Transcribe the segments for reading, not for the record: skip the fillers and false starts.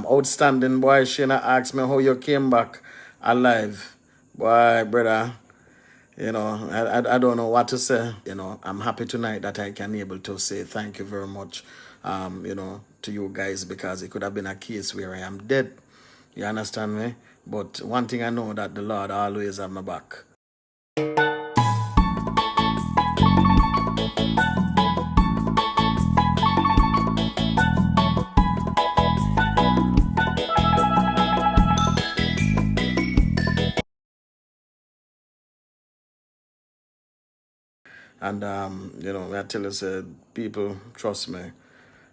Outstanding boy, Shana asked me how you came back alive. Boy, brother, I don't know what to say. I'm happy tonight that I can able to say thank you very much, to you guys, because it could have been a case where I am dead. You understand me? But one thing I know, that the Lord always have my back. And I tell you, said people trust me.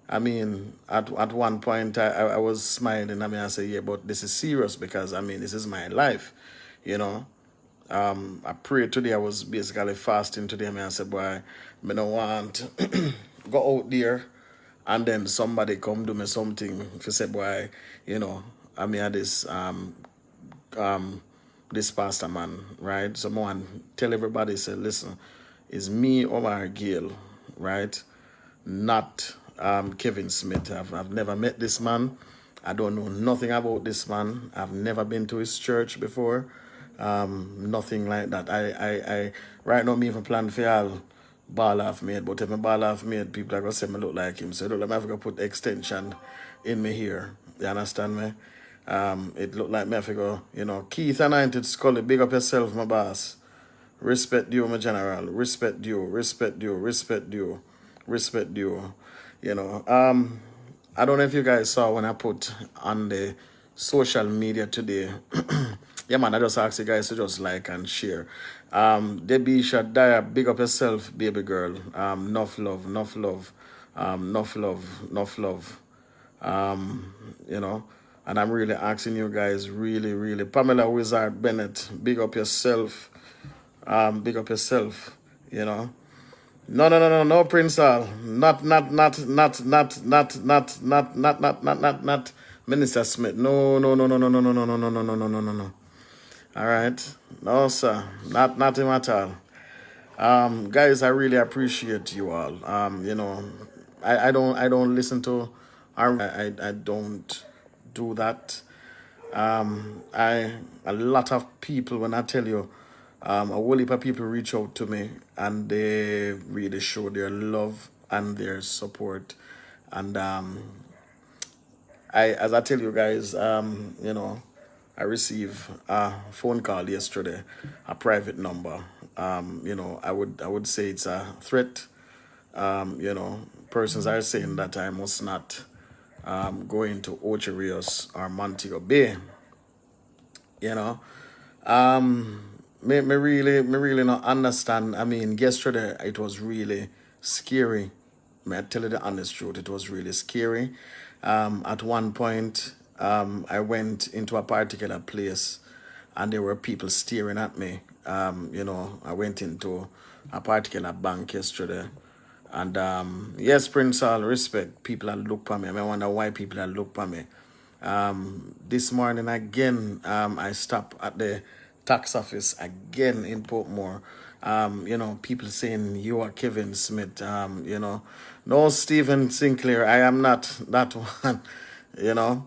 I mean, at one point I was smiling. I mean, I say, yeah, but this is serious, because I mean, this is my life, you know. I prayed today. I was basically fasting today. I mean, I said, boy, I don't want go out there and then somebody come do me something. If you say, boy, I mean, um, this pastor man, right? Someone tell everybody, say, listen, it's me or my Gail, right? Not Kevin Smith. I've never met this man. I don't know nothing about this man. I've never been to his church before. Nothing like that. I right now me even plan for all ball off made, but if my ball off made, people are gonna say me look like him. So I don't know if I'm gonna put extension in me here. You understand me? It looked like me have to go, Keith Anointed Scully, big up yourself, my boss. Respect due, my general. Respect due, respect due, respect due, respect due. I don't know if you guys saw when I put on the social media today. Yeah, man, I just ask you guys to just like and share. Debbie Shadaya, big up yourself, baby girl. Enough love, enough love, enough love, enough love. You know, and I'm really asking you guys, really, really. Pamela Wizard Bennett, big up yourself. Big up yourself, you know. No, Prince Al. Not Minister Smith. No. All right. No, sir. Not him at all. Guys, I really appreciate you all. I don't listen to I don't do that. A lot of people, when I tell you, a whole heap of people reach out to me, and they really show their love and their support. And as I tell you guys, I received a phone call yesterday, a private number. I would say it's a threat. Persons are saying that I must not go into Ocho Rios or Montego Bay. You know, me really not understand. I mean, yesterday it was really scary. May I tell you the honest truth? It was really scary. At one point, I went into a particular place, and there were people staring at me. I went into a particular bank yesterday, and yes, Prince, all respect. People are look for me. I wonder why people are look for me. This morning again, I stopped at the tax office again in Portmore. People saying you are Kevin Smith. No, Stephen Sinclair. I am not that one. You know,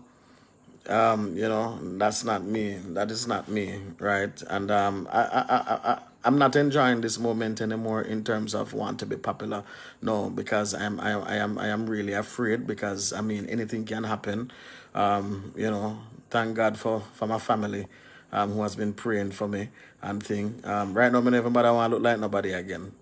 that's not me. That is not me, right? And I'm not enjoying this moment anymore in terms of want to be popular. No, because I am really afraid, because I mean anything can happen. Thank God for my family, who has been praying for me and thing. Right now, me never want to look like nobody again.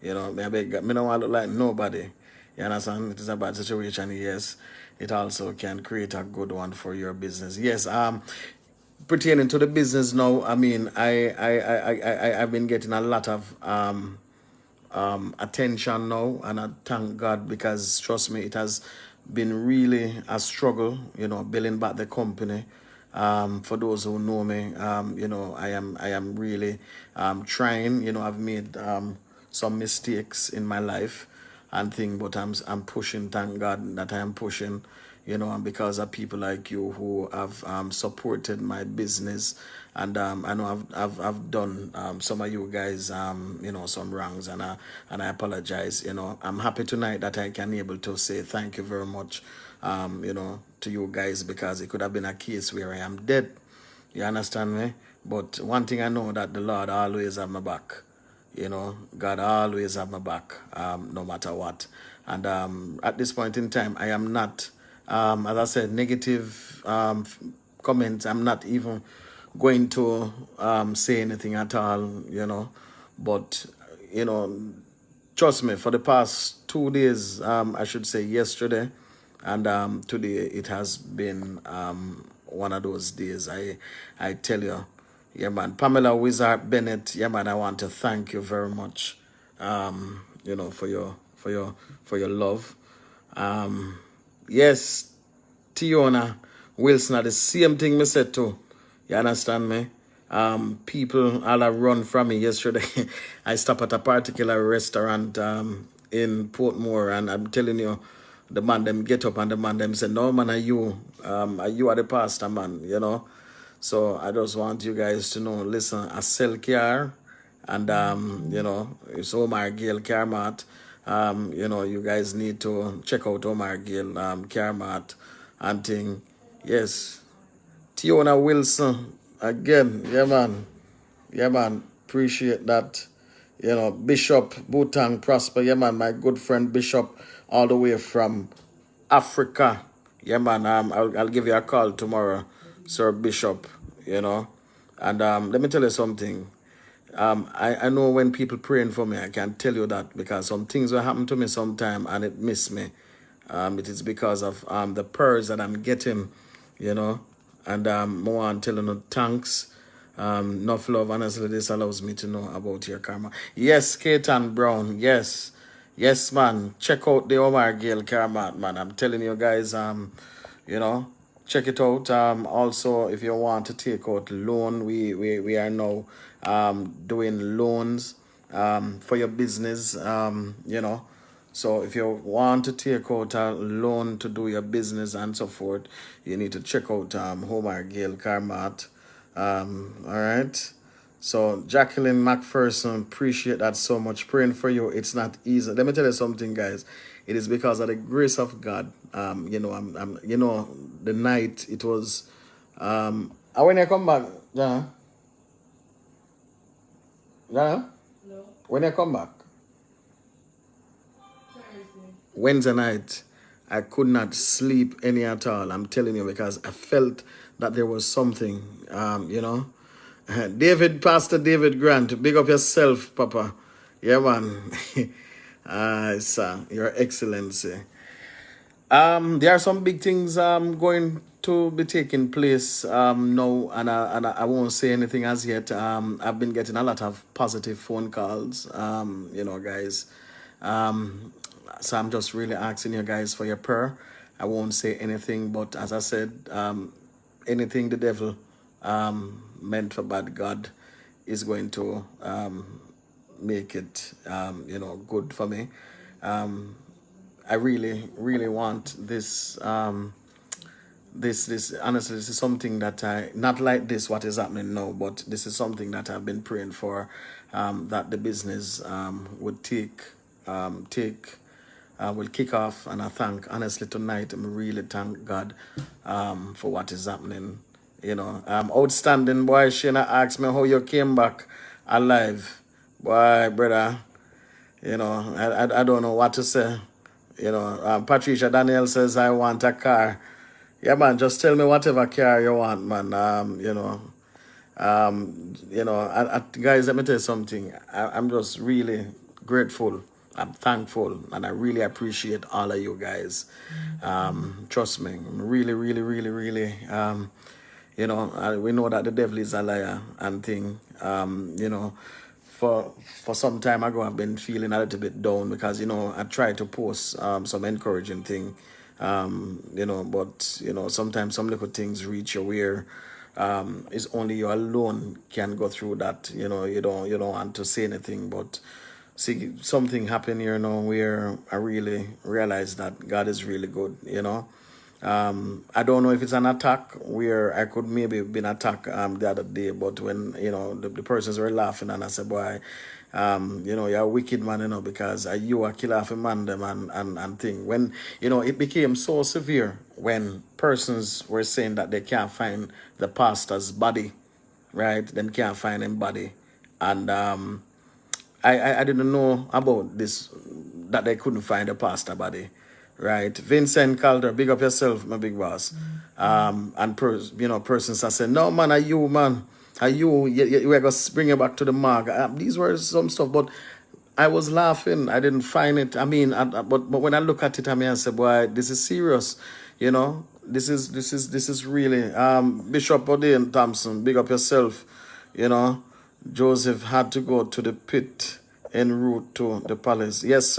Me don't want to look like nobody. You understand? It is a bad situation, yes. It also can create a good one for your business. Yes, pertaining to the business now, I mean, I've been getting a lot of attention now, and I thank God, because trust me, it has been really a struggle, building back the company. For those who know me, I am really trying. I've made some mistakes in my life and thing, but I'm pushing. Thank God that I am pushing. And because of people like you who have supported my business, and I know I've done some of you guys some wrongs, and I apologize. I'm happy tonight that I can able to say thank you very much to you guys, because it could have been a case where I am dead. You understand me? But one thing I know, that the Lord always have my back. God always have my back, no matter what. And at this point in time, I am not, as I said, negative comments. I'm not even going to say anything at all. But, trust me, for the past 2 days, I should say yesterday, and today, it has been one of those days. I tell you, yeah, man. Pamela Wizard Bennett, yeah, man. I want to thank you very much, for your love. Yes, Tiona Wilson, are the same thing me said too. You understand me? People all a run from me yesterday. I stopped at a particular restaurant in Portmore, and I'm telling you, the man them get up and the man them say, "No man, are you are the pastor, man?" So I just want you guys to know, listen, I sell car, and it's Omar Gale Car Mart. You guys need to check out Omar Gale Car Mart and thing. Yes. Tiona Wilson again, yeah man. Yeah man. Appreciate that. Bishop Butang Prosper, yeah man, my good friend Bishop, all the way from Africa. Yeah, man. I'll give you a call tomorrow, Sir Bishop. And let me tell you something. I know when people praying for me, I can tell you that, because some things will happen to me sometime and it miss me. It is because of the prayers that I'm getting, and more on telling you thanks. Enough love, honestly, this allows me to know about your karma. Yes, Ketan Brown, yes. Yes, man. Check out the Omar Gale Karma, man. I'm telling you guys, check it out. Also, if you want to take out loan, we are now doing loans for your business, So if you want to take out a loan to do your business and so forth, you need to check out Omar Gale Karma. All right. So Jacqueline McPherson, appreciate that so much. Praying for you. It's not easy. Let me tell you something, guys. It is because of the grace of God. I'm the night it was. When you come back, yeah, yeah. No. When you come back, Wednesday night, I could not sleep any at all. I'm telling you, because I felt that there was something, Pastor David Grant, big up yourself, Papa. Yeah, man. Sir, Your Excellency. There are some big things going to be taking place now, and I won't say anything as yet. I've been getting a lot of positive phone calls, guys. So I'm just really asking you guys for your prayer. I won't say anything, but as I said, anything the devil meant for bad, God is going to make it, good for me. I really, really want this. This honestly, this is something that not like this what is happening now, but this is something that I've been praying for, that the business would will kick off. And I thank, honestly, tonight I'm really thank God for what is happening. Outstanding boy. Shana asked me how you came back alive. Boy, brother, I don't know what to say. Patricia Daniel says, I want a car. Yeah, man, just tell me whatever car you want, man. Guys, let me tell you something. I'm just really grateful. I'm thankful, and I really appreciate all of you guys. Trust me, really, really, really, really. We know that the devil is a liar and thing. For some time ago, I've been feeling a little bit down because, I try to post some encouraging thing, but, sometimes some little things reach you where it's only you alone can go through that. You don't want to say anything, but see, something happened here now where I really realized that God is really good, I don't know if it's an attack where I could maybe been attacked the other day, but when, the persons were laughing and I said, boy, you know, you're a wicked man, you know, because you are kill off a man them and thing. When, you know, it became so severe when persons were saying that they can't find the pastor's body, right? Them can't find him body. And I didn't know about this, that they couldn't find the pastor body, right? Vincent Calder, big up yourself, my big boss. And you know, persons are saying, no man, are you man? Are we're gonna bring you back to the mark. These were some stuff, but I was laughing. I didn't find it. I mean, but when I look at it, I mean, I said, boy, this is serious. You know, this is really Bishop Odean Thompson, big up yourself. You know, Joseph had to go to the pit en route to the palace. Yes, sir.